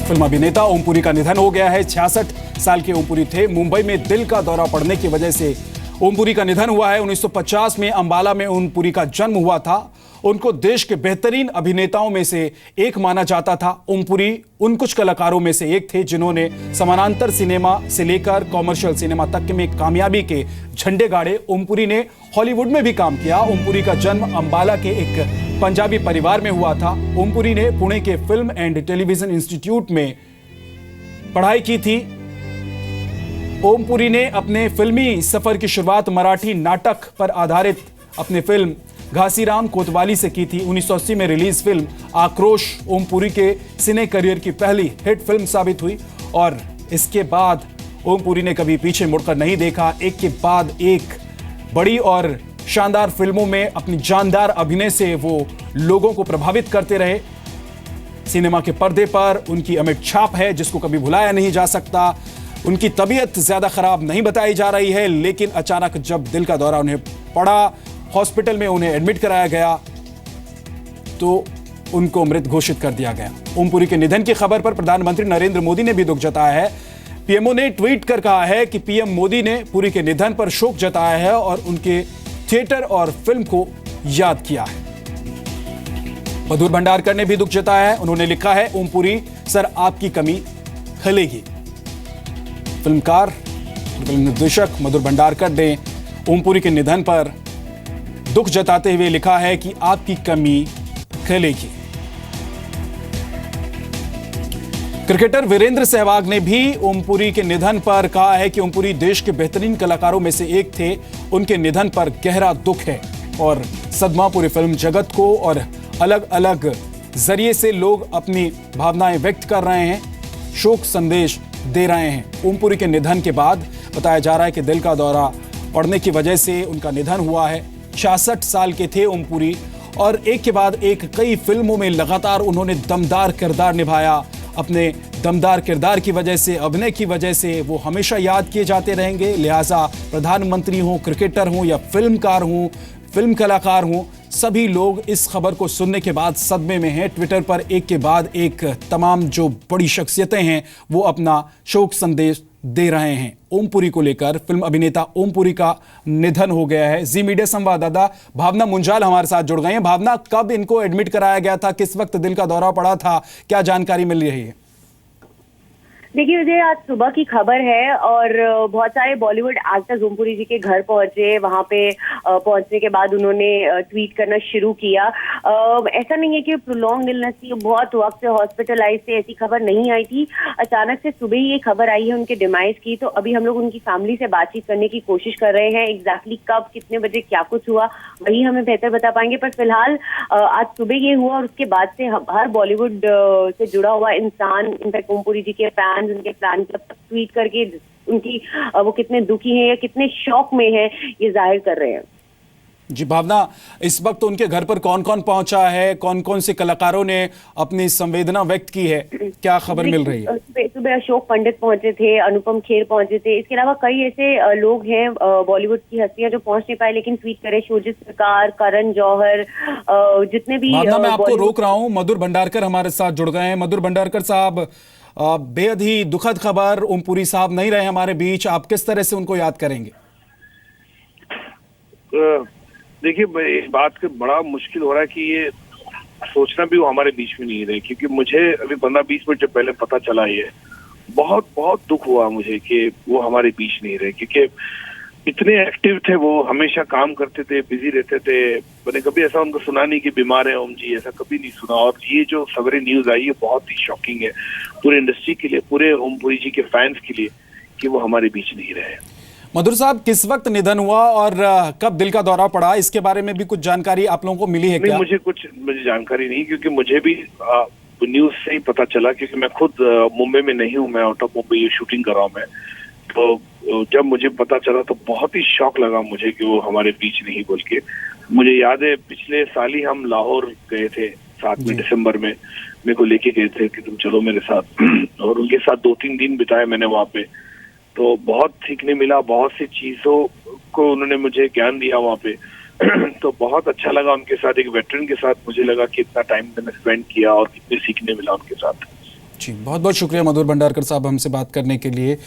Film अभिनेता ओम पुरी का निधन हो गया है। 66 साल के ओम पुरी थे। मुंबई में दिल का दौरा पड़ने की वजह से ओम पुरी का निधन हुआ है। 1950 में अंबाला में ओम पुरी का जन्म हुआ था। उनको देश के बेहतरीन अभिनेताओं में से एक माना जाता था। ओम पुरी उन कुछ कलाकारों में से एक थे जिन्होंने समानांतर सिनेमा से लेकर कॉमर्शियल सिनेमा तक में कामयाबी के झंडे गाड़े। ओम पुरी ने हॉलीवुड में भी काम किया। ओम पुरी का जन्म अंबाला के एक पंजाबी परिवार में हुआ था। ओम पुरी ने पुणे के फिल्म एंड टेलीविजन इंस्टीट्यूट में पढ़ाई की थी। ओम पुरी ने अपने फिल्मी सफर की शुरुआत मराठी नाटक पर आधारित अपनी फिल्म घासीराम कोतवाली से की थी। 1980 में रिलीज फिल्म आक्रोश ओम पुरी के सिने करियर की पहली हिट फिल्म साबित हुई और इसके बाद ओम पुरी ने कभी पीछे मुड़कर नहीं देखा। एक के बाद एक बड़ी और शानदार फिल्मों में अपनी जानदार अभिनय से वो लोगों को प्रभावित करते रहे। सिनेमा के पर्दे पर उनकी अमिट छाप है जिसको कभी भुलाया नहीं जा सकता। उनकी तबीयत ज्यादा खराब नहीं बताई जा रही है, लेकिन अचानक जब दिल का दौरा उन्हें पड़ा, हॉस्पिटल में उन्हें एडमिट कराया गया तो उनको मृत घोषित कर दिया गया। ओम पुरी के निधन की खबर पर प्रधानमंत्री नरेंद्र मोदी ने भी दुख जताया है। पीएमओ ने ट्वीट कर कहा है कि पीएम मोदी ने पुरी के निधन पर शोक जताया है और उनके थिएटर और फिल्म को याद किया है। मधुर भंडारकर ने भी दुख जताया है। उन्होंने लिखा है, ओम पुरी सर आपकी कमी खलेगी। फिल्मकार फिल्म निर्देशक मधुर भंडारकर ने ओम पुरी के निधन पर दुख जताते हुए लिखा है कि आपकी कमी खलेगी। क्रिकेटर वीरेंद्र सहवाग ने भी ओम पुरी के निधन पर कहा है कि ओम पुरी देश के बेहतरीन कलाकारों में से एक थे। उनके निधन पर गहरा दुख है और सदमा पूरी फिल्म जगत को और अलग अलग जरिए से लोग अपनी भावनाएं व्यक्त कर रहे हैं, शोक संदेश दे रहे हैं। ओम पुरी के निधन के बाद बताया जा रहा है कि दिल का दौरा पड़ने की वजह से उनका निधन हुआ है। 66 साल के थे ओम पुरी और एक के बाद एक कई फिल्मों में लगातार उन्होंने दमदार किरदार निभाया। अपने दमदार किरदार की वजह से, अभिनय की वजह से वो हमेशा याद किए जाते रहेंगे। लिहाजा प्रधानमंत्री हों, क्रिकेटर हों या फिल्मकार हों, फिल्म कलाकार हों, सभी लोग इस खबर को सुनने के बाद सदमे में हैं। ट्विटर पर एक के बाद एक तमाम जो बड़ी शख्सियतें हैं वो अपना शोक संदेश दे रहे हैं। ओम पुरी को लेकर फिल्म अभिनेता ओम पुरी का निधन हो गया है। जी मीडिया संवाददाता भावना मुंजाल हमारे साथ जुड़ गए हैं। भावना, कब इनको एडमिट कराया गया था, किस वक्त दिल का दौरा पड़ा था, क्या जानकारी मिल रही है? देखिए मुझे आज सुबह की खबर है और बहुत सारे बॉलीवुड एक्टर्स ओम पुरी जी के घर पहुंचे। वहां पे पहुंचने के बाद उन्होंने ट्वीट करना शुरू किया। ऐसा नहीं है कि प्रोलॉन्ग इलनेस थी, बहुत वक्त से हॉस्पिटलाइज थे, ऐसी खबर नहीं आई थी। अचानक से सुबह ही ये खबर आई है उनके डिमाइस की। तो अभी हम लोग उनकी फैमिली से बातचीत करने की कोशिश कर रहे हैं। एग्जैक्टली कब, कितने बजे, क्या कुछ हुआ वही हमें बेहतर बता पाएंगे। पर फिलहाल आज सुबह ये हुआ और उसके बाद से हर बॉलीवुड से जुड़ा हुआ इंसान, इनफैक्ट ओम पुरी जी के फैन उनके फैन क्लब ट्वीट करके उनकी वो कितने दुखी हैं या कितने शौक में हैं ये जाहिर कर रहे हैं। जी भावना, इस वक्त उनके घर पर कौन कौन पहुंचा है, कौन कौन से कलाकारों ने अपनी संवेदना व्यक्त की है, क्या खबर मिल रही है? सुबह अशोक पंडित पहुंचे थे, अनुपम खेर पहुंचे थे। इसके अलावा कई ऐसे लोग हैं बॉलीवुड की हस्तियां जो पहुंच नहीं पाए लेकिन ट्वीट करे। शोजित सरकार, करण जौहर, जितने भी। भावना, मैं आपको रोक रहा हूं, मधुर भंडारकर हमारे साथ जुड़ गए हैं। मधुर भंडारकर साहब, बेहद ही दुखद खबर, ओम पुरी साहब नहीं रहे हमारे बीच, आप किस तरह से उनको याद करेंगे? देखिए, इस बात का बड़ा मुश्किल हो रहा है कि ये सोचना भी वो हमारे बीच में नहीं रहे, क्योंकि मुझे अभी 15-20 मिनट जब पहले पता चला ये बहुत बहुत दुख हुआ मुझे कि वो हमारे बीच नहीं रहे। क्योंकि इतने एक्टिव थे वो, हमेशा काम करते थे, बिजी रहते थे। मैंने कभी ऐसा उनको सुना नहीं कि बीमार है ओम जी, ऐसा कभी नहीं सुना। और ये जो सवेरे न्यूज आई है बहुत ही शॉकिंग है पूरे इंडस्ट्री के लिए, पूरे ओम पुरी जी के फैंस के लिए कि वो हमारे बीच नहीं रहे। मधुर साहब, किस वक्त निधन हुआ और कब दिल का दौरा पड़ा, इसके बारे में भी कुछ जानकारी आप लोगों को मिली है क्या? मुझे जानकारी नहीं, क्योंकि मुझे भी न्यूज से ही पता चला, क्योंकि मैं खुद मुंबई में नहीं हूँ, मैं आउट ऑफ मुंबई ये शूटिंग कर रहा हूँ मैं। तो जब मुझे पता चला तो बहुत ही शौक लगा मुझे कि वो हमारे बीच नहीं बोल के। मुझे याद है पिछले साल ही हम लाहौर गए थे साथ में, दिसंबर में मेरे को लेके गए थे कि तुम चलो मेरे साथ और उनके साथ 2-3 दिन बिताए मैंने वहाँ पे। तो बहुत सीखने मिला, बहुत सी चीजों को उन्होंने मुझे ज्ञान दिया वहाँ पे तो बहुत अच्छा लगा उनके साथ, एक वेटरन के साथ मुझे लगा कि इतना टाइम मैंने स्पेंड किया और कितने सीखने मिला उनके साथ। जी, बहुत बहुत शुक्रिया मधुर भंडारकर साहब हमसे बात करने के लिए।